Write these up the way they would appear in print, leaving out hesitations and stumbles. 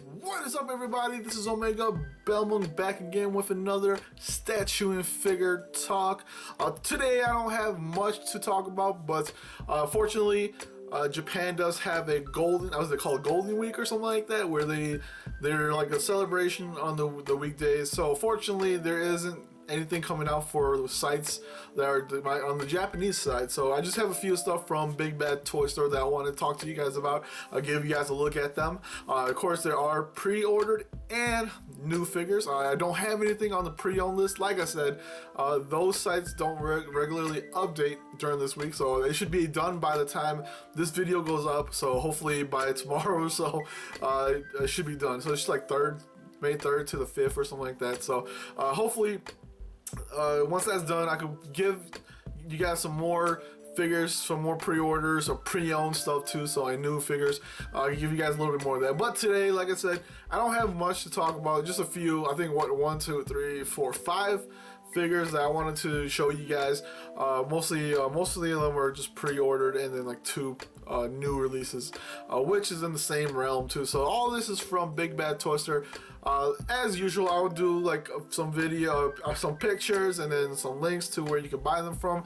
What is up, everybody? This is Omega Belmont back again with another statue and figure talk. Today I don't have much to talk about, but fortunately Japan does have a golden, what is it called, Golden Week or something like that, where they're like a celebration on the weekdays. So fortunately there isn't anything coming out for the sites that are on the Japanese side. So I just have a few stuff from Big Bad Toy Store that I want to talk to you guys about. I'll give you guys a look at them. Of course, there are pre-ordered and new figures. I don't have anything on the pre-owned list. Like I said, those sites don't regularly update during this week, so it should be done by the time this video goes up. So hopefully by tomorrow or so, it should be done. So it's just like May 3rd to the 5th or something like that. So hopefully once that's done, I could give you guys some more figures, some more pre-orders or pre-owned stuff too, so I new figures. I'll give you guys a little bit more of that. But today, like I said, I don't have much to talk about, just a few, I think, what, 1, 2, 3, 4, 5 figures that I wanted to show you guys. Mostly of them are just pre-ordered, and then like 2 new releases, which is in the same realm too. So all this is from Big Bad Toy Store. As usual, I will do like some video, some pictures, and then some links to where you can buy them from.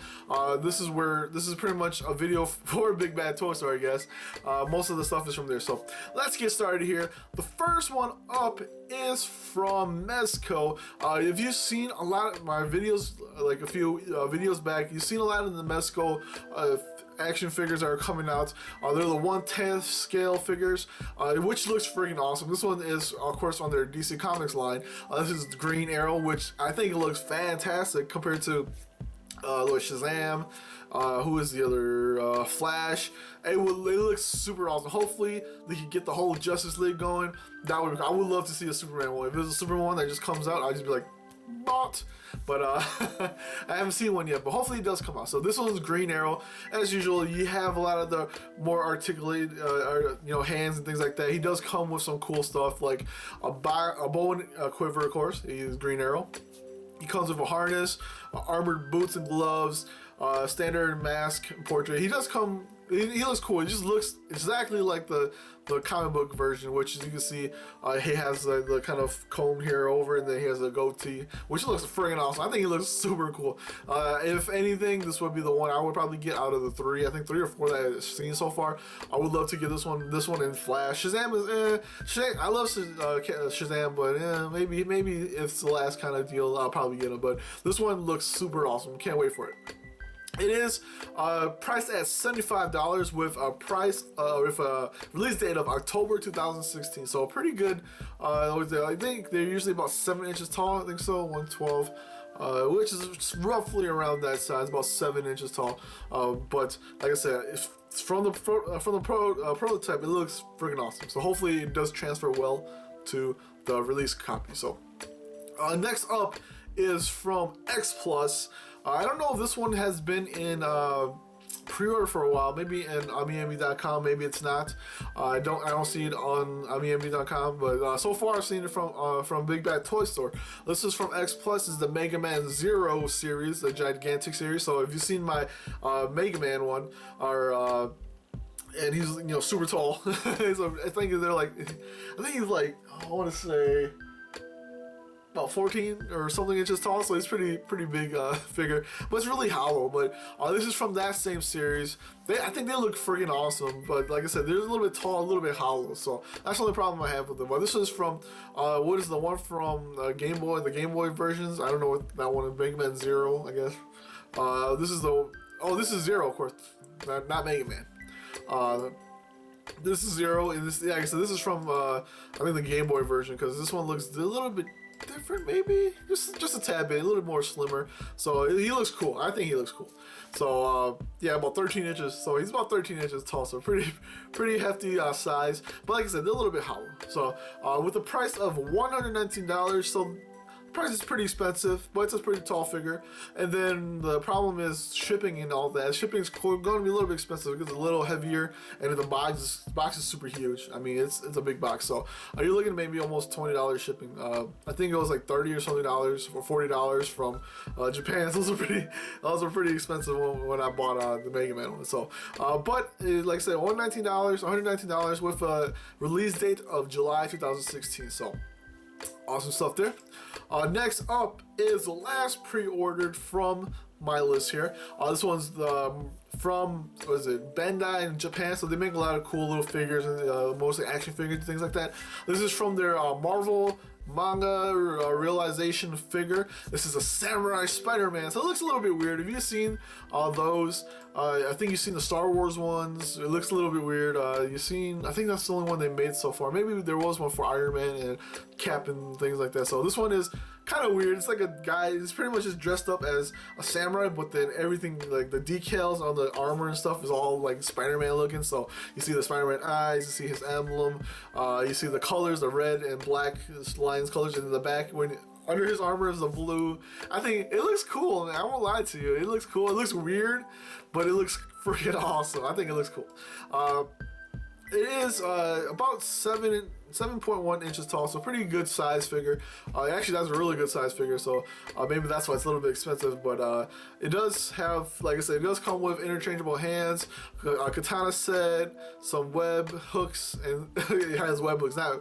This is pretty much a video for Big Bad Toy Store, I guess. Most of the stuff is from there. So let's get started here. The first one up is from Mezco. If you've seen a lot of my videos, like a few videos back, you've seen a lot of the Mezco action figures that are coming out. They're the 1/10 scale figures, which looks freaking awesome. This one is, of course, on their DC Comics line. This is Green Arrow, which I think looks fantastic compared to Shazam. Who is the other? Flash. It looks super awesome. Hopefully they can get the whole Justice League going. That would, I would love to see a Superman one. If there's a Superman one that just comes out, I'd just be like, bought. But I haven't seen one yet, but hopefully it does come out. So this one's Green Arrow. As usual, you have a lot of the more articulated hands and things like that. He does come with some cool stuff, like a bow and quiver, of course. He's Green Arrow. He comes with a harness, armored boots and gloves, standard mask and portrait. He does come, he looks cool. He just looks exactly like the comic book version, which, as you can see, he has the kind of comb here over, and then he has a goatee, which looks friggin' awesome. I think he looks super cool. If anything, this would be the one I would probably get out of the 3. I think 3 or 4 that I've seen so far. I would love to get this one in Flash. Shazam is, Shazam, I love Shazam, but maybe if it's the last kind of deal, I'll probably get him. But this one looks super awesome. Can't wait for it. It is priced at $75 with a release date of October 2016. So pretty good. I think they're usually about 7 inches tall. I think so, 112, which is roughly around that size, about 7 inches tall. But like I said, it's from the prototype, it looks freaking awesome. So hopefully it does transfer well to the release copy. So next up is from X Plus. I don't know if this one has been in pre-order for a while. Maybe in AmiAmi.com, maybe it's not. I don't see it on AmiAmi.com, but so far I've seen it from Big Bad Toy Store. This is from X Plus. Is the Mega Man Zero series, the gigantic series. So if you've seen my Mega Man one, and he's super tall. So I think he's like, I want to say about 14 or something inches tall, so it's pretty big figure, but it's really hollow. But this is from that same series. I think they look freaking awesome, but like I said, they're a little bit tall, a little bit hollow, so that's the only problem I have with them. But this is from what is the one from Game Boy, the Game Boy versions? I don't know what that one is. Mega Man Zero, I guess. This is Zero, of course, not Mega Man. This is Zero, and this, yeah, so this is from I think the Game Boy version, because this one looks a little bit different, maybe just a tad bit, a little bit more slimmer. So he looks cool. I think he looks cool. So yeah, about 13 inches. So he's about 13 inches tall. So pretty hefty size. But like I said, they're a little bit hollow. So with the price of $119, so price is pretty expensive, but it's a pretty tall figure. And then the problem is shipping and all that. Shipping is going to be a little bit expensive because it's a little heavier, and the box is super huge. I mean, it's a big box, so you're looking at maybe almost $20 shipping. I think it was like $30 or something or $40 from Japan. Those are pretty expensive when I bought the Mega Man one. So, but like I said, $119 with a release date of July 2016. So, awesome stuff there. Next up is the last pre-ordered from my list here. This one's from Bandai in Japan, so they make a lot of cool little figures and mostly action figures and things like that. This is from their Marvel manga realization figure. This is a samurai Spider-Man, so it looks a little bit weird. Have you seen those? I think you've seen the Star Wars ones. It looks a little bit weird. I think that's the only one they made so far. Maybe there was one for Iron Man and Cap and things like that. So this one is kind of weird. It's like a guy, he's pretty much just dressed up as a samurai, but then everything, like the decals on the armor and stuff, is all like Spider-Man looking. So you see the Spider-Man eyes, you see his emblem, you see the colors, the red and black lines colors in the back. When under his armor is the blue. I think it looks cool. I won't lie to you. It looks cool. It looks weird, but it looks freaking awesome. I think it looks cool. It is about 7.1 inches tall, so pretty good size figure. Actually, that's a really good size figure, so maybe that's why it's a little bit expensive. But it does have, like I said, it does come with interchangeable hands, a katana set, some web hooks, and it has web hooks now.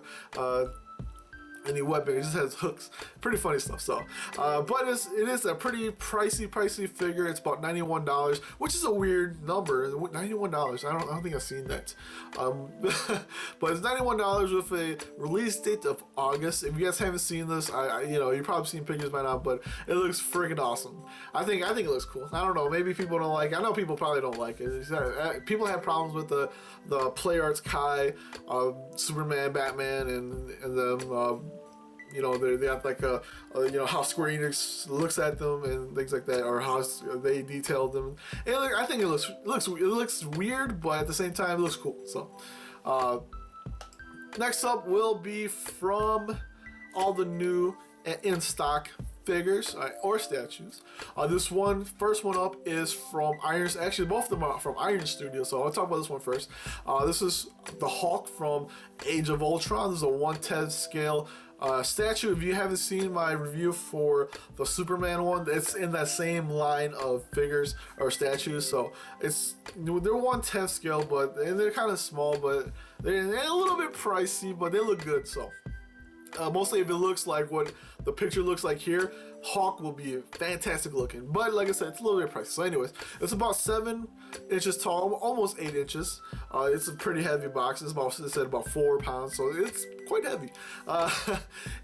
Any weapon, it just has hooks. Pretty funny stuff. So, but it is a pretty pricey figure. It's about $91, which is a weird number. $91. I don't think I've seen that. But it's $91 with a release date of August. If you guys haven't seen this, you've probably seen pictures by now, but it looks freaking awesome. I think it looks cool. I don't know. Maybe people don't like it. I know people probably don't like it. People have problems with the Play Arts Kai, Superman, Batman, and them. They have like how Square Enix looks at them and things like that, or how they detailed them. And I think it looks weird, but at the same time, it looks cool. So, next up will be from all the new in stock figures or statues. First one up is from Iron. Actually, both of them are from Iron Studio. So I'll talk about this one first. This is the Hulk from Age of Ultron. This is a 1/10 scale statue. If you haven't seen my review for the Superman one, it's in that same line of figures or statues. So they're 1/10 scale, and they're kind of small, but they're a little bit pricey, but they look good. So. Mostly if it looks like what the picture looks like here, Hawk will be fantastic looking. But like I said, it's a little bit pricey. So anyways, it's about 7 inches tall, almost 8 inches. It's a pretty heavy box. It's about 4 pounds, so it's quite heavy.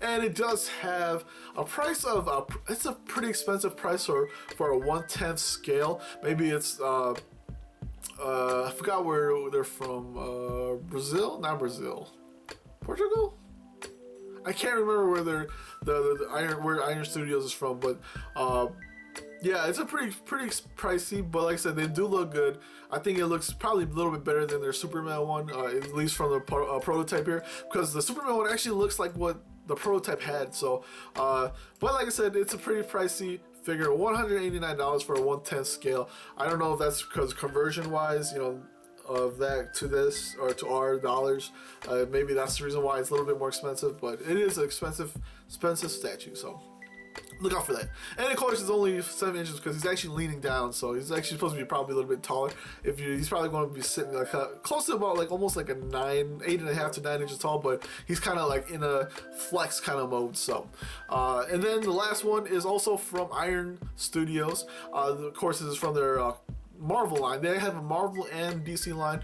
And it does have a price of, it's a pretty expensive price for a 1/10 scale. Maybe it's, I forgot where they're from. Brazil? Not Brazil. Portugal? I can't remember where where Iron Studios is from, but yeah, it's a pretty pricey. But like I said, they do look good. I think it looks probably a little bit better than their Superman one, at least from the prototype here, because the Superman one actually looks like what the prototype had. So, but like I said, it's a pretty pricey figure. $189 for a 1/10 scale. I don't know if that's because conversion wise, of that to this or to our dollars, maybe that's the reason why it's a little bit more expensive, but it is an expensive statue, so look out for that. And of course it's only 7 inches because he's actually leaning down, so he's actually supposed to be probably a little bit taller. He's probably going to be sitting like close to about like almost like 8.5 to 9 inches tall, but he's kind of like in a flex kind of mode. So and then the last one is also from Iron Studios. Of course this is from their Marvel line. They have a Marvel and DC line.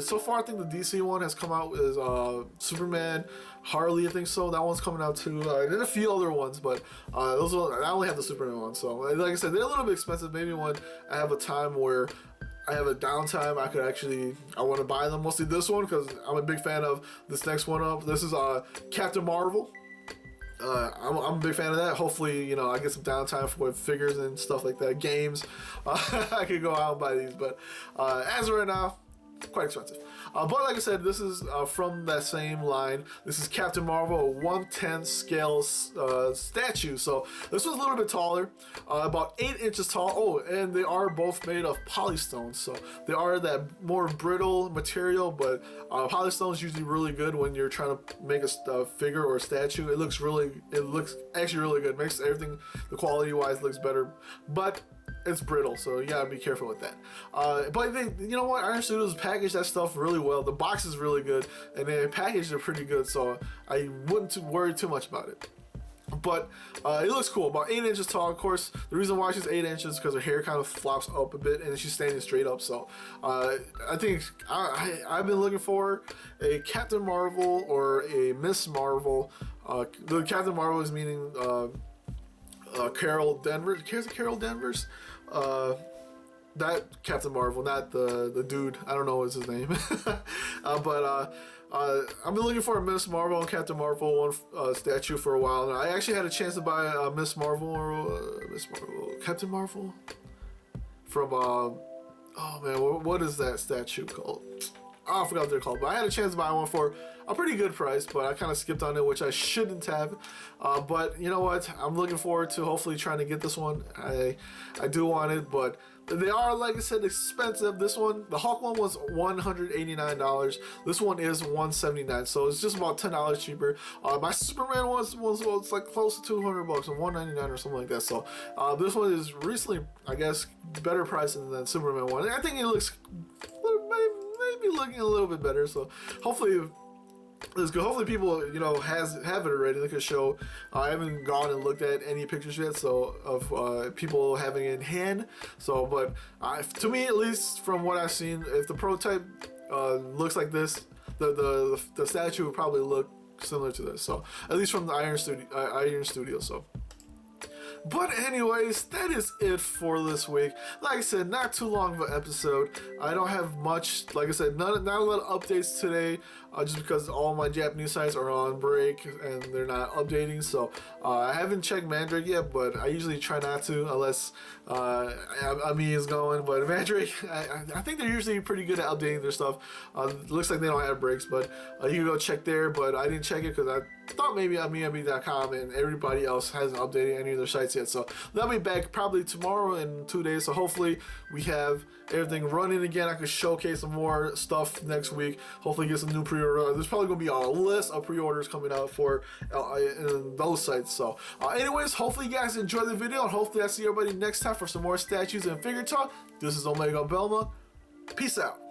So far, I think the DC one has come out with Superman, Harley, I think so. That one's coming out too. And a few other ones, but I only have the Superman one. So, like I said, they're a little bit expensive. Maybe when I have a time where I have a downtime, I want to buy them. Mostly this one because I'm a big fan of this next one up. This is Captain Marvel. I'm a big fan of that. Hopefully, I get some downtime for figures and stuff like that, games. I could go out and buy these, but as of right now, quite expensive. But like I said, this is from that same line. This is Captain Marvel, a 1/10 scale statue. So this was a little bit taller, about 8 inches tall. Oh, and they are both made of polystone, so they are that more brittle material. But polystone is usually really good when you're trying to make a figure or a statue. It looks actually really good. Makes everything, the quality wise, looks better. But it's brittle, so you gotta be careful with that. But you know what? Iron Studios packaged that stuff really well. The box is really good, and they packaged it pretty good, so I wouldn't worry too much about it. But it looks cool. About 8 inches tall. Of course, the reason why she's 8 inches is because her hair kind of flops up a bit, and she's standing straight up. So I think I've been looking for a Captain Marvel or a Miss Marvel. The Captain Marvel is meaning Carol Danvers. Carol Danvers. That Captain Marvel, not the dude. I don't know what's his name. But I've been looking for a Miss Marvel and Captain Marvel statue for a while. And I actually had a chance to buy a Miss Marvel or Captain Marvel from oh man, what is that statue called? Oh, I forgot what they're called, but I had a chance to buy one for a pretty good price, but I kind of skipped on it, which I shouldn't have. But you know what? I'm looking forward to hopefully trying to get this one. I do want it, but they are, like I said, expensive. This one, the Hulk one was $189. This one is $179, so it's just about $10 cheaper. My Superman was like close to $200 or $199 or something like that. So this one is recently, I guess, better price than Superman one. And I think it looks maybe looking a little bit better. So hopefully it's good. Hopefully people, have it already. They could show. I haven't gone and looked at any pictures yet, so of people having it in hand. So, but to me, at least from what I've seen, if the prototype looks like this, the statue would probably look similar to this. So, at least from the Iron Studio. So. But anyways, that is it for this week. Like I said, not too long of an episode. I don't have much, like I said, not a lot of updates today, just because all my Japanese sites are on break and they're not updating. So I haven't checked Mandrake yet, but I usually try not to unless Ami is going. But Mandrake, I think they're usually pretty good at updating their stuff. Looks like they don't have breaks, but you can go check there. But I didn't check it because I thought maybe AmiAmi.com and everybody else hasn't updated any of their sites yet. So they'll be back probably tomorrow in 2 days. So hopefully we have everything running again. I could showcase some more stuff next week. Hopefully get some new pre-order. There's probably going to be a list of pre-orders coming out for in those sites. So anyways, hopefully you guys enjoyed the video, and hopefully I see everybody next time for some more statues and figure talk. This is Omega Belma. Peace out.